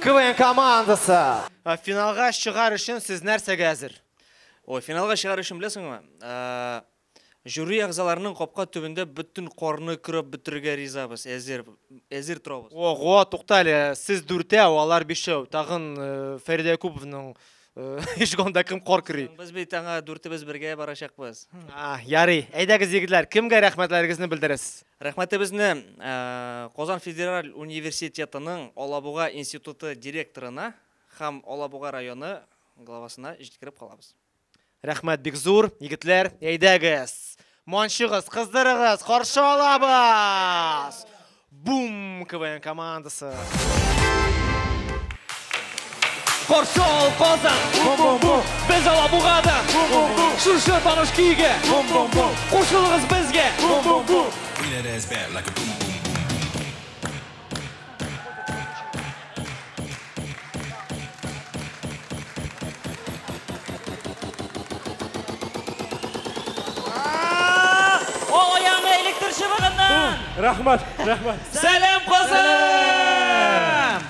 КВН командасы. Финалға шығар үшін сіз нәрсеге әзір? Финалға шығар үшін білесің ме? Жюри ағзаларының қопқа түбінде бүтін қорны күріп бітірге ризабыз, әзір тұрамыз. Оға, тоқталі, сіз дүрте, олар бешеу, тағын Фериде Якубовның ешқонда кім қор кірей? Біз бейтаңа дүрте біз бірге барашақ біз. Ярый, әйдәгіз егілер, кімге рәхметлеріңізді білдіресіз? Рәхметімізді Қозан Федераль университетінің Олабуға институты директорына һәм Олабуға районы главасына жеткіріп қалабыз. Рәхмәт бекзур, егітлер, әйдәгіз. Моншығыз, қыздырығыз, қоршы олабыз. Бум, КВН командасы. Қоршы ол Қозан, біз Олабуғада, шүрші таныш күйге, қошылығыз бізге. Рахмат. Сәлем Қозан!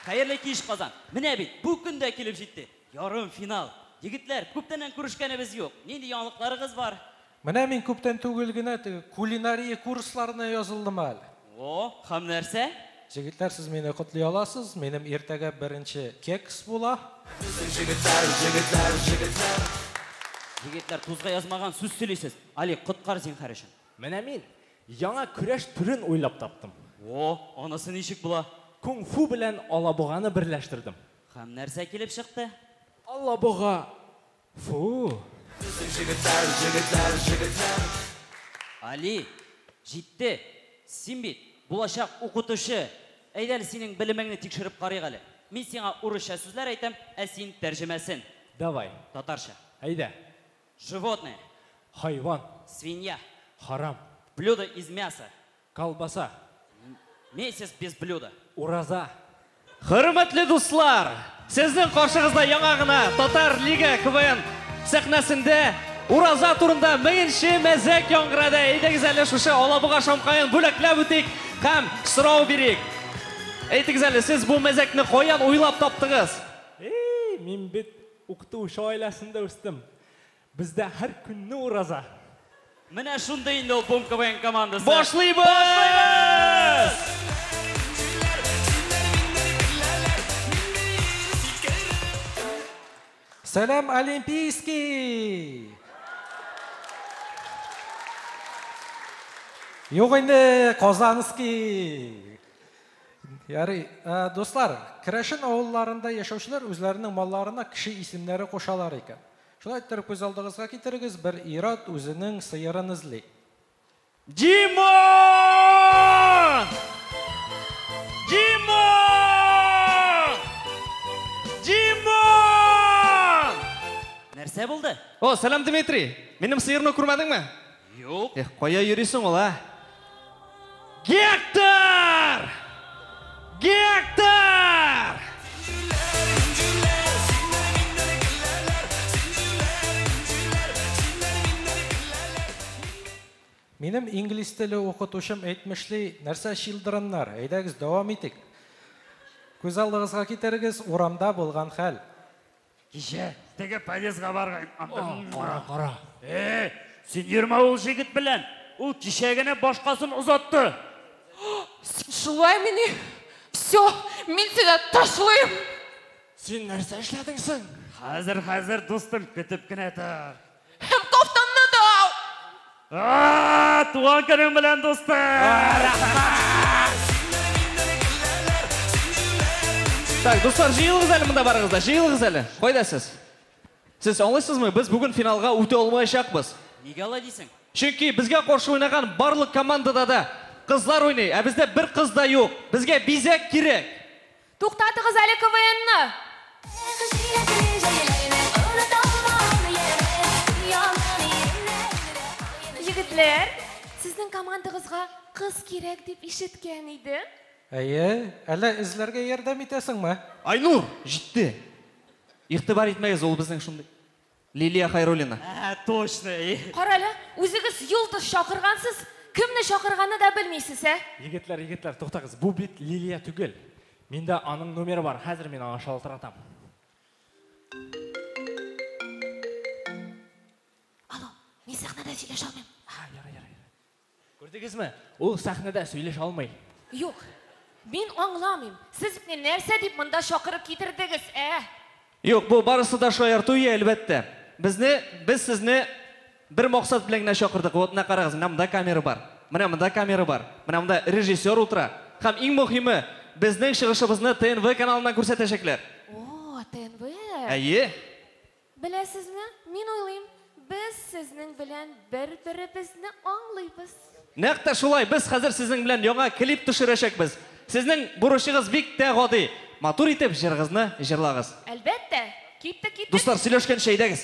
Қайырлы кеш Қозан. Міне бит, бұл күнде келіп жетті. Ярым финал. Егітлер, көптенен көрішкеніміз жоқ. Ненде яңлықларыңыз бар? Міне мен көптен төгілгені кулинария курсларына yazылдым әлі. Қам нәрсе? Жігітлер, сіз мені құтлай аласыз. Менің ертеге бірінші кекс бола. Егітлер, тұзға язмаған сөз сөйлейсіз. Али, құтқар сен қарышын. Міне мен яңа күреш түрін ойлап таптым. Анасы нешік бұла? Кунг-фу білән Олабуғаны бірләштірдім. Қам нәрсе келіп шықты? Олабуға. Фу. Али, жетті. Сен бет, болашақ оқытушы. Әйдәл сенің біліміңні текшіріп қарайық әлі. Мен сеңа ұрыша сөзлер айтам, сен тәржімәсін. Давай. Татарша. Әйдә. Животное. Хайван. Свинья. Харам. Блюдо из мяса. Колбаса. Месяц без блюда. Ураза. Хөрмәтле дуслар, сезнең каршыгызда яңа гына Татар Лига КВН сәхнәсендә ураза турында меңенче мәзәк яңгырады. Әйдәгез әле шушы Олабуга шамкайын бүләкләп үтик һәм сорау бирик. Әйтегез әле, сез бу мәзәкне каян уйлап таптыгыз? Мин бит укытучы аиләсендә үстем. Бездә һәр көнне ураза. Менә шундый инде ул Бум КВН командасы. Башлыйбыз! Сәлем Олимпийский! Yok енді Qozanski. Ярый, достар, Кірәшін ауылларында яшаушылар өзләрінің малларына кіші исемләре қошалар екен. Шуны айттырып көз алдығызға кетірігіз, бір ират өзінің сыйырын ізлей. Димон! Димон! Димон! Нәрсе болды? Сәлем Дмитрий, менің сыйырны көрмәдің ме? Жоқ. Қоя йөрисің ол, Гектор! Гектор! Менің инглиз тілі оқытушым әйтмішлей нәрсә шилдырыннар, әйдәгіз давам етік. Көз алдығызға кетерігіз урамда болған хәл. Кеше, теге подъездға барған. Қара. Сен 20 ол жігіт білән, ол кешегіне башқасын ұзатты. Сен шулай мені? Все, мен сені ташлайым. Сен нәрсе эшләдеңсің? Хәзір достым, көтіп кіне тұр. Hem кофтамны да ал. Туған күнің білән достым. Так, достар, жиылығыз әлі мұнда барыңызда, жиылығыз әлі. Қойдасыз? Сіз аңлайсыз ма, біз бүгін финалға өте алмайшақпыз. Неге алай дейсің? Чөнки бізге қарсы ойнаған барлық командада да қызлар ойнай, бізде бір қыз да жоқ. Бізге бизек керек. Тоқтатығыз әлі КВН-ні. Жігітлер, сіздің командағызға қыз керек деп ишеткен еді. Әйе, әлі ізлерге ярдәм итәсің ме? Айнур, жетті. Иқтибар етмейіз, ол біздің шынды. Лилия Хайруллина. Точно. Қаралы, өзіңіз юлдыз шақырғансыз, Kimni chaqirganini da bilmaysiz, ha? Yigitlar, to'xtag'iz. Bu bit Liliya tugul. Menda aning nomeri bor. Hozir men ona shaltiratam. Alo, men sahnada söyleş olmayım. Ha, yara. Ko'rdingizmi? U sahnada söyleş olmaydi. Yo'q. Men anglamayım. Siz ne narsa deb bunda chaqirib ketirdingiz, Yo'q, bu barisi da shoir to'yi albatta. Biz sizni bir maqsad bilan chaqirdik. O'tna qarag'iz, mana bunda kamera bor. Mana bunda kamera bor. Mana bunda rejissyor o'tira. Ham eng muhimi, bizning chiqishimizni TNV kanalidan ko'rsatishaklar. O, TNV. Ayyi. Bilasizmi? Men o'ylayman, biz sizning bilan bir-birimizni anglaymiz. Naqta shulay, biz hozir sizning bilan yangi klip tushirashakmiz. Sizning burushingiz bek oddiy. Motor etib jirg'izni ijrolag'iz. Albatta. Ketdik. Do'stlar, siylashgan shaydagiz.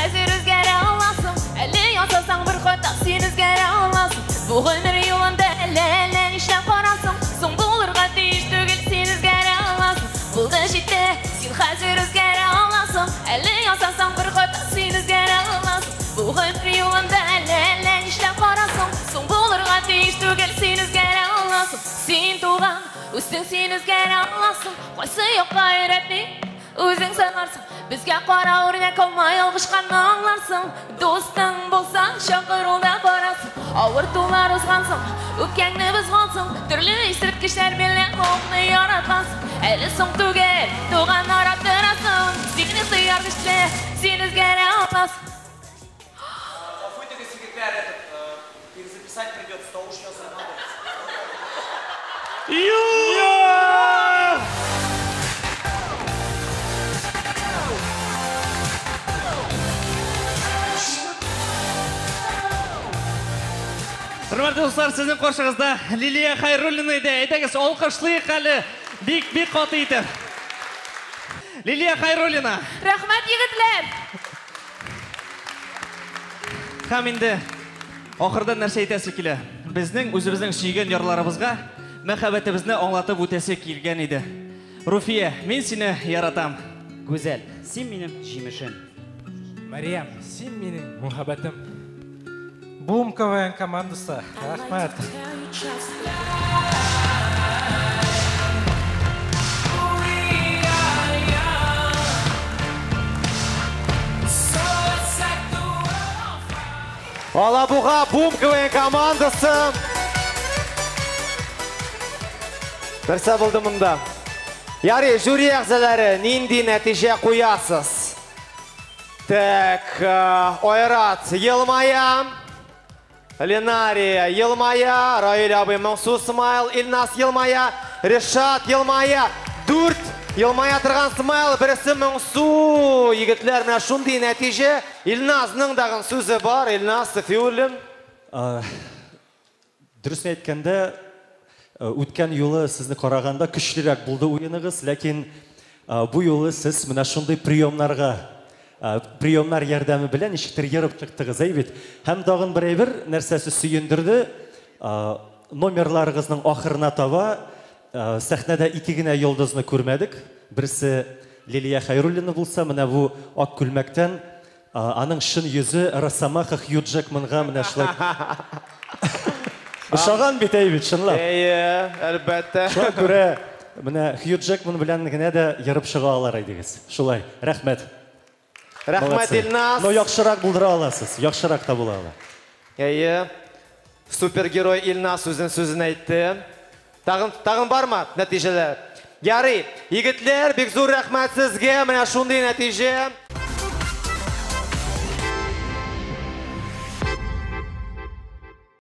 Hozir o'zgara olmasin, ali yasasang bir xato sen o'zgara olmasin. Bu umr yo'lida la ishlab qorasan, so'ng bo'lirga tegish tugul sen o'zgara olmasin. Bo'ldi shitda, sen hozir o'zgara olmasin, ali yasasang bir xato sen o'zgara olmasin. Bu umr yo'lida la ishlab qorasan, so'ng bo'lirga tegish tugul sen o'zgara olmasin. Sen tug'an, o'zing sen o'zgara olmasin, qaysi yoqqa yuratning o'zing sanarsan. Bizga qora o'rnak olmay olg'ishqanni anglarsan. Do'sting bo'lsang chaqiruvda borasan. Og'ir o'zg'ansan, o'pkangni buzg'ansan. Turli isirtgichlar bilan o'qni yaratmasin. Hali so'ng tugal, tug'an aratirasan. Seni suyargishda, sen o'zgara olmasin. Пофойтесь, секретарь, перезаписать придется, то уж я забыл. Hurmatli do'stlar, sizning qarshingizda Liliya Xayrullina edi. Aytag'iz, olqishlaylik hali bek qoti etib. Liliya Xayrullina. Rahmat yigitlar. Ham endi oxirida narsa aytasi kelar. Bizning o'zimizning suygan yorlarimizga muhabbatimizni anglatib o'tasi kelgan edi. Rufiya, men seni yaratam. Go'zal, sen mening jimishim. Maryam, sen mening muhabbatim. Boom KVN komandasi. Rahmat. Alabuğa Boom KVN komandası. Birsa bo'ldi bunda. Yari, jüri a'zolari, nindi natija qo'yasiz? Так, Oyrat Yılmaya, Lenariya Yılmaya, Rail abi Mansur Smile, İlnas Yılmaya, Reşat Yılmaya, 4 Yılmaya тұрған Smile, birisi Mansur. Yigitler, mana shunday natija. İlnasning dag'in so'zi bor. İlnas Fiulim. Dürüst aytganda, o'tgan yo'li sizni qaraganda kuchliroq bo'ldi o'yining'iz, lekin bu yo'li siz mana shunday priyomlar yordami bilan eshiktir yerib chiqdingiz, ayt. Ham dag'in bir narsasi suyundirdi. Nomerlaringizning oxirina tova sahnada ikkigina yulduzni ko'rmadik. Birisi Liliya Xayrullina bo'lsa, mana bu oq kulmakdan aning shin yuzi Rassamaxa Hugh Jackman'ga mana shulay Uşağın biteybi, şunlar. Albatta. Şuna göre, mana Hugh Jackman bilan gina da yarib shiga olar edingiz. Shulay, rahmat. Rahmat İlnas. No, yaxshiroq bildira olasiz, yaxshiroq da bo'la olar. Supergeroy İlnas so'zini aytdi. Tag'in bormi natijalar? Yari, yigitlar, bek zo'r rahmat sizga. Mana shunday natija.